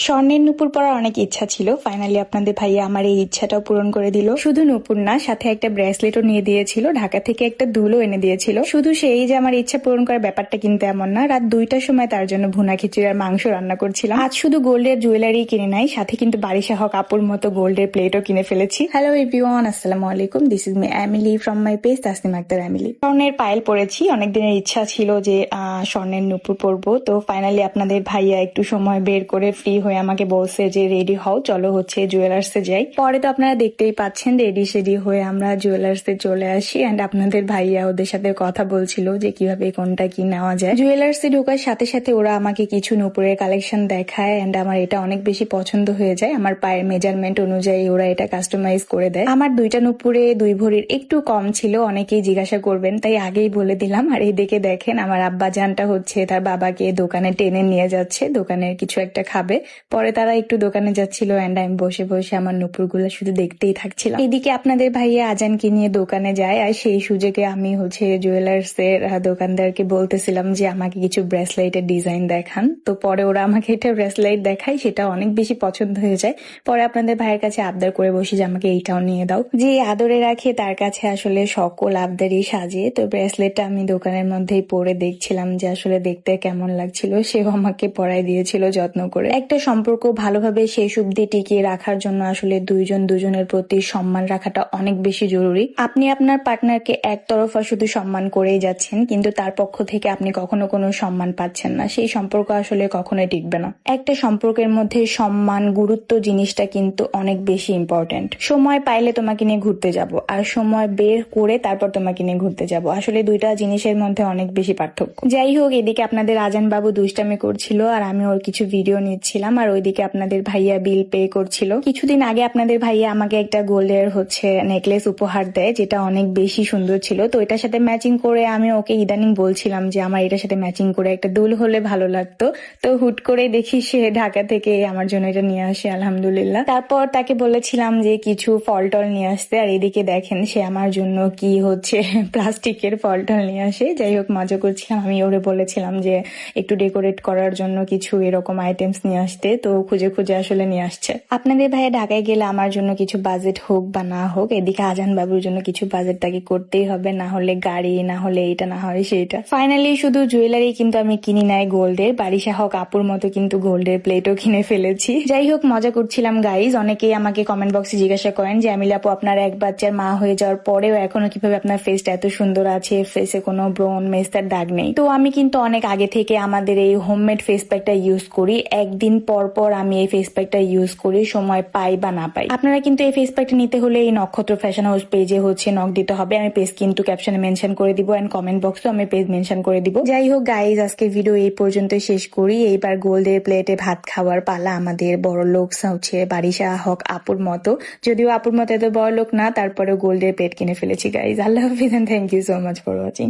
স্বর্ণের নূপুর পরার অনেক ইচ্ছা ছিল, ফাইনালি আপনাদের ভাইয়া আমার এই ইচ্ছাটাও পূরণ করে দিল। শুধু নূপুর না, সাথে একটা ব্রেসলেটও নিয়ে দিয়েছিল, ঢাকা থেকে একটা দুলও এনে দিয়েছিল। শুধু সেই যে আমার ইচ্ছা পূরণ করার ব্যাপারটা কিন্তু এমন না, রাত 2টার সময় তার জন্য ভুনা খিচুড়ি আর মাংস রান্না করছিলাম। আজ শুধু গোল্ডের জুয়েলারি কিনে নাই, সাথে কিন্তু বারিশা হক আপুর মতো গোল্ডের প্লেটও কিনে ফেলেছি। হ্যালো এভরিওয়ান, আসসালামু আলাইকুম, this is me Emily from my page Tasnim Akter Emily. স্বর্ণের পায়েল পরেছি, অনেক দিনের ইচ্ছা ছিল যে স্বর্ণের নূপুর পরবো, তো ফাইনালি আপনাদের ভাইয়া একটু সময় বের করে ফ্রি হয়ে আমাকে বলছে যে রেডি হও, চলো হচ্ছে জুয়েলার্সে যাই। পরে তো আপনারা দেখতেই পাচ্ছেন রেডি সেডি হয়ে আমরা জুয়েলার্সে চলে আসি, এন্ড আপনাদের ভাইয়া ওদের সাথে কথা বলছিল যে কিভাবে কোনটা কি নেওয়া যায়। জুয়েলার্সে ঢোকার সাথে সাথে ওরা আমাকে কিছু নূপুরের কালেকশন দেখায়, এন্ড আমার এটা অনেক বেশি পছন্দ হয়ে যায়। আমার পায়ের মেজারমেন্ট অনুযায়ী ওরা এটা কাস্টমাইজ করে দেয়। আমার 2টা নূপুরে 2 ভরির একটু কম ছিল, অনেকেই জিজ্ঞাসা করবেন তাই আগেই বলে দিলাম। আর এইদিকে দেখেন আমার আব্বা জানটা হচ্ছে তার বাবাকে দোকানে টেনে নিয়ে যাচ্ছে, দোকানের কিছু একটা খাবে। পরে তারা একটু দোকানে যাচ্ছিল, এন্ড আমি বসে বসে আমার নূপুর গুলা শুধু দেখতেই থাকছিলাম। এদিকে আপনাদের ভাইয়া আজানকে নিয়ে দোকানে যায়, আর সেই সুযোগে আমি হচ্ছে জুয়েলার্স এর দোকানদারকে বলতেছিলাম যে আমাকে কিছু ব্রেসলেটের ডিজাইন দেখান। তো পরে ওরা আমাকে একটা ব্রেসলেট দেখায়, সেটা অনেক বেশি পছন্দ হয়ে যায়। পরে আপনাদের ভাইয়ের কাছে আবদার করে বসি যে আমাকে এইটাও নিয়ে দাও। যে আদরে রাখে তার কাছে আসলে সকল আবদারই সাজে। তো ব্রেসলেটটা আমি দোকানের মধ্যেই পরে দেখছিলাম যে আসলে দেখতে কেমন লাগছিল, সেও আমাকে পরাই দিয়েছিল যত্ন করে। একটা সম্পর্ক ভালোভাবে শেষ অব্দি টিকিয়ে রাখার জন্য আসলে দুইজন দুজনের প্রতি সম্মান রাখাটা অনেক বেশি জরুরি। আপনি আপনার পার্টনারকে একতরফা শুধু সম্মান করেই যাচ্ছেন, কিন্তু তার পক্ষ থেকে আপনি কখনো কোনো সম্মান পাচ্ছেন না, সেই সম্পর্ক আসলে কখনোই টিকবে না। একটা সম্পর্কের মধ্যে সম্মান, গুরুত্ব জিনিসটা কিন্তু অনেক বেশি ইম্পর্টেন্ট। সময় পাইলে তোমাকে নিয়ে ঘুরতে যাব, আর সময় বের করে তারপর তোমাকে নিয়ে ঘুরতে যাব, আসলে দুইটা জিনিসের মধ্যে অনেক বেশি পার্থক্য। যাই হোক, এদিকে আপনাদের আজান বাবু দুষ্টামি করছিল আর আমি ওর কিছু ভিডিও নিচ্ছিলাম, আর ওইদিকে আপনাদের ভাইয়া বিল পে করছিল। কিছুদিন আগে আপনাদের ভাইয়া আমাকে একটা গোল্ডের হচ্ছে নেকলেস উপহার দেয়, যেটা অনেক বেশি সুন্দর ছিল। তো এটার সাথে ম্যাচিং করে আমি ওকে ইদানিং বলছিলাম যে আমার এটার সাথে ম্যাচিং করে একটা দুল হলে ভালো লাগতো। তো হুট করে দেখি সে ঢাকা থেকে আমার জন্য এটা নিয়ে আসে, আলহামদুলিল্লাহ। তারপর তাকে বলেছিলাম যে কিছু ফল টল নিয়ে আসতে, আর এদিকে দেখেন সে আমার জন্য কি হচ্ছে প্লাস্টিকের ফল টল নিয়ে আসে। যাই হোক, মজা করছিলাম। আমি ওরে বলেছিলাম যে একটু ডেকোরেট করার জন্য কিছু এরকম আইটেমস নিয়ে আসতে, তো খুঁজে খুঁজে আসলে নিয়ে আসছে। আপনাদের ভাইয়া ঢাকায় গেলে আমার জন্য কিছু বাজেট হোক বা না হোক, এদিকে আজান বাবুর জন্য কিছু বাজেট তাকে করতেই হবে, না হলে গাড়ি, না হলে এইটা, না হয় সেইটা। ফাইনালি শুধু জুয়েলারি কিন্তু আমি কিনি নাই গোল্ডের, বারিশা হক আপুর মতো কিন্তু গোল্ডের প্লেটও কিনে ফেলেছি। যাই হোক, মজা করছিলাম গাইজ। অনেকেই আমাকে কমেন্ট বক্সে জিজ্ঞাসা করেন যে আমিলা আপু, আপনার এক বাচ্চার মা হয়ে যাওয়ার পরেও এখনো কিভাবে আপনার ফেসটা এত সুন্দর আছে, ফেসে কোনো ব্রণ মেস্তার দাগ নেই। তো আমি কিন্তু অনেক আগে থেকে আমাদের এই হোমমেড ফেস প্যাকটা ইউজ করি। একদিন পর পর আমি এই ফেস প্যাকটা ইউজ করি, সময় পাই বা না পাই। আপনারা কিন্তু এই ফেস প্যাকটা নিতে হলে এই নক্ষত্র ফ্যাশন হাউস পেজে হচ্ছে নক দিতে হবে। আমি পেজ কিন্তু ক্যাপশনে মেনশন করে দিব, এন্ড কমেন্ট বক্সেও আমি পেজ মেনশন করে দিব। যাই হোক গাইজ, আজকে ভিডিও এই পর্যন্ত শেষ করি। এইবার গোল্ডের প্লেটে ভাত খাওয়ার পালা আমাদের। বড় লোক হচ্ছে বারিশা হক আপুর মতো, যদিও আপুর মতো এত বড় লোক না, তারপরে গোল্ডের প্লেট কিনে ফেলেছি গাইজ। আল্লাহ হাফিজ, and thank you so much for watching.